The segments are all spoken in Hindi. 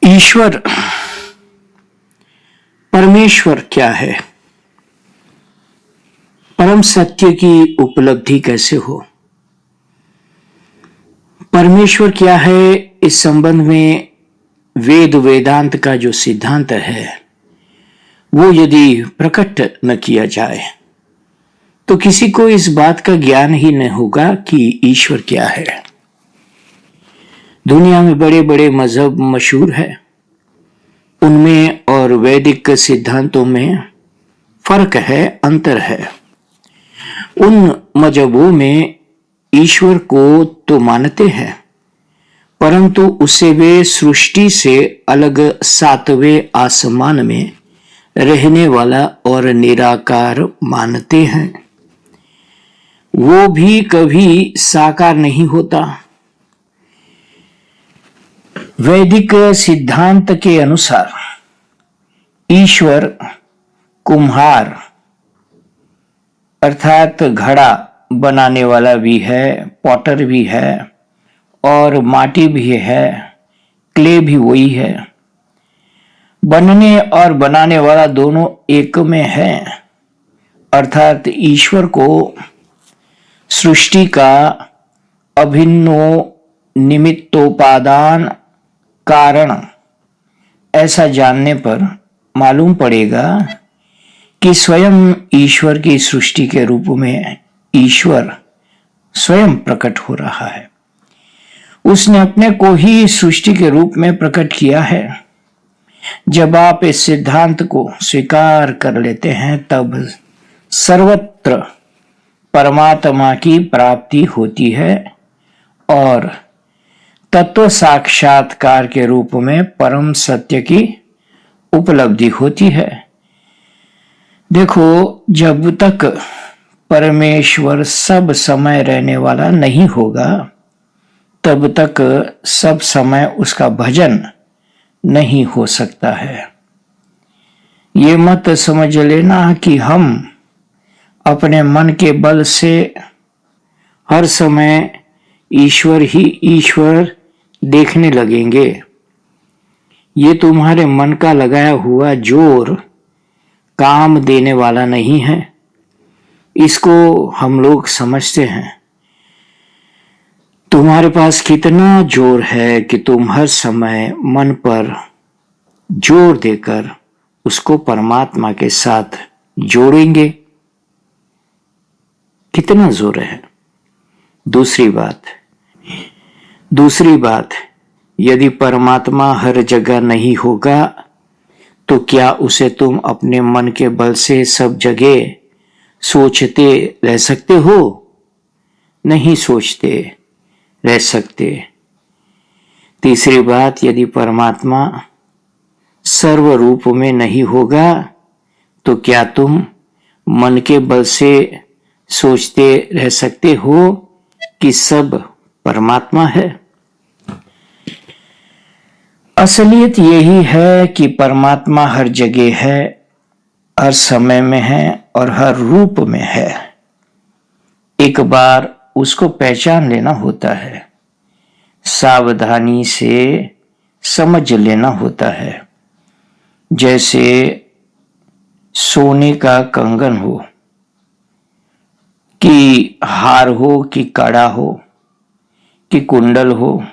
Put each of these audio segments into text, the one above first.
ईश्वर परमेश्वर क्या है? परम सत्य की उपलब्धि कैसे हो? परमेश्वर क्या है, इस संबंध में वेद वेदांत का जो सिद्धांत है वो यदि प्रकट न किया जाए तो किसी को इस बात का ज्ञान ही न होगा कि ईश्वर क्या है। दुनिया में बड़े बड़े मजहब मशहूर है, उनमें और वैदिक सिद्धांतों में फर्क है, अंतर है। उन मजहबों में ईश्वर को तो मानते हैं, परंतु उसे वे सृष्टि से अलग सातवें आसमान में रहने वाला और निराकार मानते हैं। वो भी कभी साकार नहीं होता। वैदिक सिद्धांत के अनुसार ईश्वर कुम्हार अर्थात घड़ा बनाने वाला भी है, पॉटर भी है और माटी भी है, क्ले भी वही है। बनने और बनाने वाला दोनों एक में है, अर्थात ईश्वर को सृष्टि का अभिन्नो निमित्तोपादान कारण ऐसा जानने पर मालूम पड़ेगा कि स्वयं ईश्वर की सृष्टि के रूप में ईश्वर स्वयं प्रकट हो रहा है। उसने अपने को ही सृष्टि के रूप में प्रकट किया है। जब आप इस सिद्धांत को स्वीकार कर लेते हैं तब सर्वत्र परमात्मा की प्राप्ति होती है और तत्व साक्षात्कार के रूप में परम सत्य की उपलब्धि होती है। देखो, जब तक परमेश्वर सब समय रहने वाला नहीं होगा तब तक सब समय उसका भजन नहीं हो सकता है। ये मत समझ लेना कि हम अपने मन के बल से हर समय ईश्वर ही ईश्वर देखने लगेंगे। ये तुम्हारे मन का लगाया हुआ जोर काम देने वाला नहीं है। इसको हम लोग समझते हैं। तुम्हारे पास कितना जोर है कि तुम हर समय मन पर जोर देकर उसको परमात्मा के साथ जोड़ेंगे। कितना जोर है। दूसरी बात, यदि परमात्मा हर जगह नहीं होगा तो क्या उसे तुम अपने मन के बल से सब जगह सोचते रह सकते हो? नहीं सोचते रह सकते। तीसरी बात, यदि परमात्मा सर्व रूप में नहीं होगा तो क्या तुम मन के बल से सोचते रह सकते हो कि सब परमात्मा है? असलियत यही है कि परमात्मा हर जगह है, हर समय में है और हर रूप में है। एक बार उसको पहचान लेना होता है, सावधानी से समझ लेना होता है। जैसे सोने का कंगन हो कि हार हो कि कड़ा हो कि कुंडल हो,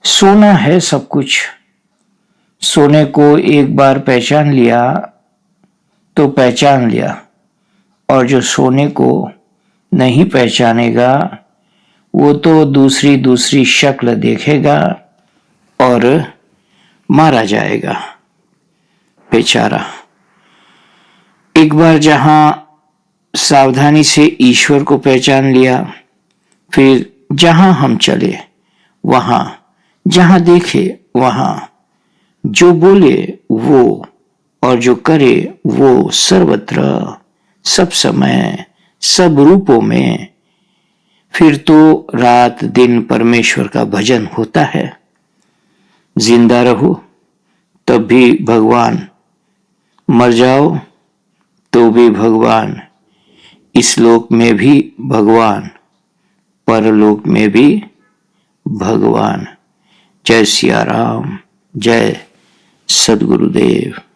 सोना है सब कुछ। सोने को एक बार पहचान लिया तो पहचान लिया, और जो सोने को नहीं पहचानेगा वो तो दूसरी शक्ल देखेगा और मारा जाएगा बेचारा। एक बार जहां सावधानी से ईश्वर को पहचान लिया, फिर जहां हम चले वहां, जहां देखे वहां, जो बोले वो और जो करे वो सर्वत्र, सब समय, सब रूपों में, फिर तो रात दिन परमेश्वर का भजन होता है। जिंदा रहो तब भी भगवान, मर जाओ तो भी भगवान, इस लोक में भी भगवान, परलोक में भी भगवान। जय सिया राम। जय सद्गुरुदेव।